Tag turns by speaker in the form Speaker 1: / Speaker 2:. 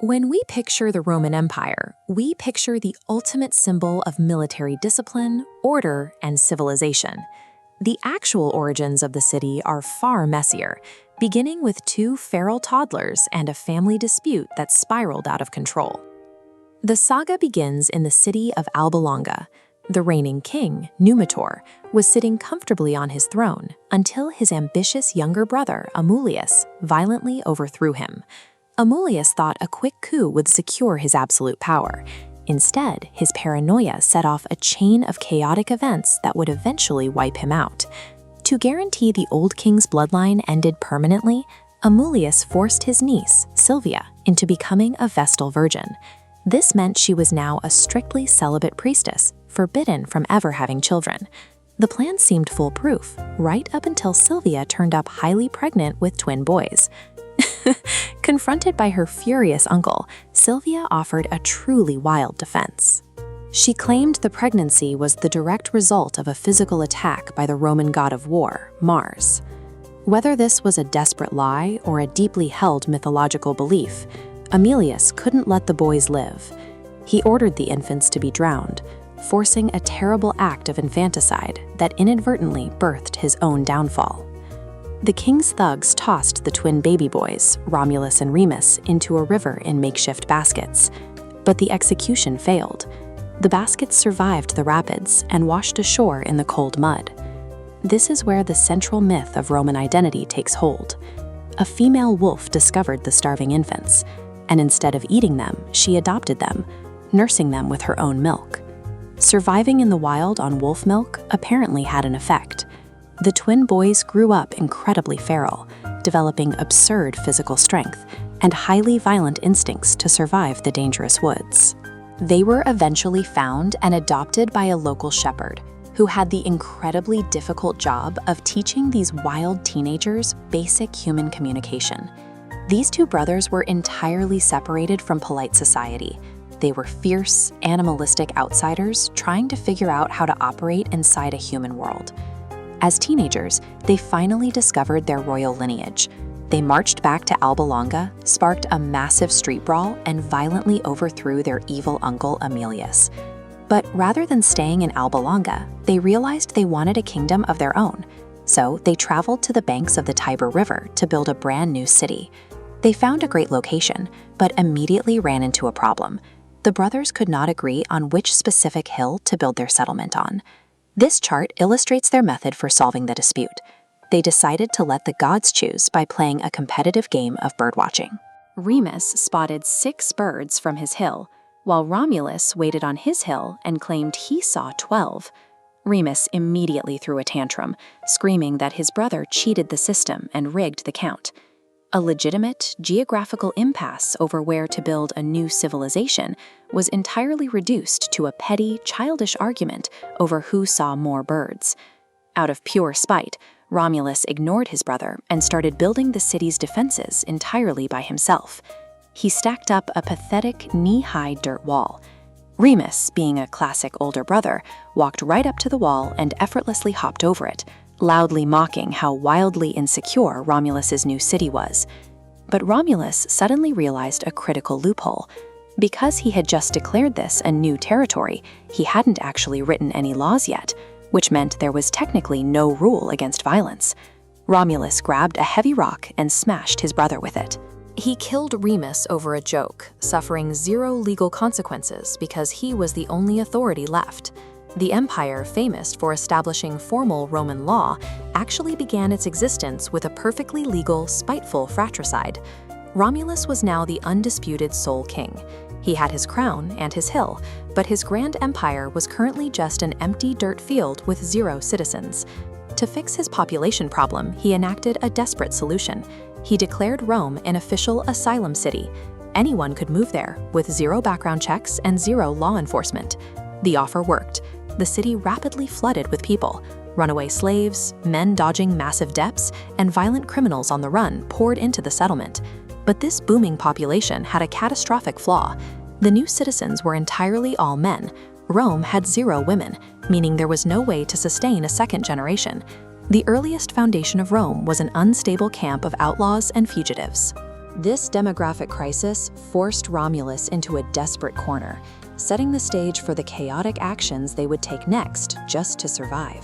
Speaker 1: When we picture the Roman Empire, we picture the ultimate symbol of military discipline, order, and civilization. The actual origins of the city are far messier, beginning with two feral toddlers and a family dispute that spiraled out of control. The saga begins in the city of Alba Longa. The reigning king, Numitor, was sitting comfortably on his throne until his ambitious younger brother, Amulius, violently overthrew him. Amulius thought a quick coup would secure his absolute power. Instead, his paranoia set off a chain of chaotic events that would eventually wipe him out. To guarantee the old king's bloodline ended permanently, Amulius forced his niece, Silvia, into becoming a Vestal virgin. This meant she was now a strictly celibate priestess, forbidden from ever having children. The plan seemed foolproof, right up until Silvia turned up highly pregnant with twin boys. Confronted by her furious uncle, Silvia offered a truly wild defense. She claimed the pregnancy was the direct result of a physical attack by the Roman god of war, Mars. Whether this was a desperate lie or a deeply held mythological belief, Amulius couldn't let the boys live. He ordered the infants to be drowned, forcing a terrible act of infanticide that inadvertently birthed his own downfall. The king's thugs tossed the twin baby boys, Romulus and Remus, into a river in makeshift baskets. But the execution failed. The baskets survived the rapids and washed ashore in the cold mud. This is where the central myth of Roman identity takes hold. A female wolf discovered the starving infants, and instead of eating them, she adopted them, nursing them with her own milk. Surviving in the wild on wolf milk apparently had an effect. The twin boys grew up incredibly feral, developing absurd physical strength and highly violent instincts to survive the dangerous woods. They were eventually found and adopted by a local shepherd, who had the incredibly difficult job of teaching these wild teenagers basic human communication. These two brothers were entirely separated from polite society. They were fierce, animalistic outsiders trying to figure out how to operate inside a human world. As teenagers, they finally discovered their royal lineage. They marched back to Alba Longa, sparked a massive street brawl, and violently overthrew their evil uncle Amulius. But rather than staying in Alba Longa, they realized they wanted a kingdom of their own. So they traveled to the banks of the Tiber River to build a brand new city. They found a great location, but immediately ran into a problem. The brothers could not agree on which specific hill to build their settlement on. This chart illustrates their method for solving the dispute. They decided to let the gods choose by playing a competitive game of birdwatching. Remus spotted 6 birds from his hill, while Romulus waited on his hill and claimed he saw 12. Remus immediately threw a tantrum, screaming that his brother cheated the system and rigged the count. A legitimate geographical impasse over where to build a new civilization was entirely reduced to a petty, childish argument over who saw more birds. Out of pure spite, Romulus ignored his brother and started building the city's defenses entirely by himself. He stacked up a pathetic, knee-high dirt wall. Remus, being a classic older brother, walked right up to the wall and effortlessly hopped over it, loudly mocking how wildly insecure Romulus's new city was. But Romulus suddenly realized a critical loophole. Because he had just declared this a new territory, he hadn't actually written any laws yet, which meant there was technically no rule against violence. Romulus grabbed a heavy rock and smashed his brother with it. He killed Remus over a joke, suffering 0 legal consequences because he was the only authority left. The empire, famous for establishing formal Roman law, actually began its existence with a perfectly legal, spiteful fratricide. Romulus was now the undisputed sole king. He had his crown and his hill, but his grand empire was currently just an empty dirt field with 0 citizens. To fix his population problem, he enacted a desperate solution. He declared Rome an official asylum city. Anyone could move there, with 0 background checks and 0 law enforcement. The offer worked. The city rapidly flooded with people. Runaway slaves, men dodging massive debts, and violent criminals on the run poured into the settlement. But this booming population had a catastrophic flaw. The new citizens were entirely all men. Rome had 0 women, meaning there was no way to sustain a second generation. The earliest foundation of Rome was an unstable camp of outlaws and fugitives. This demographic crisis forced Romulus into a desperate corner, setting the stage for the chaotic actions they would take next just to survive.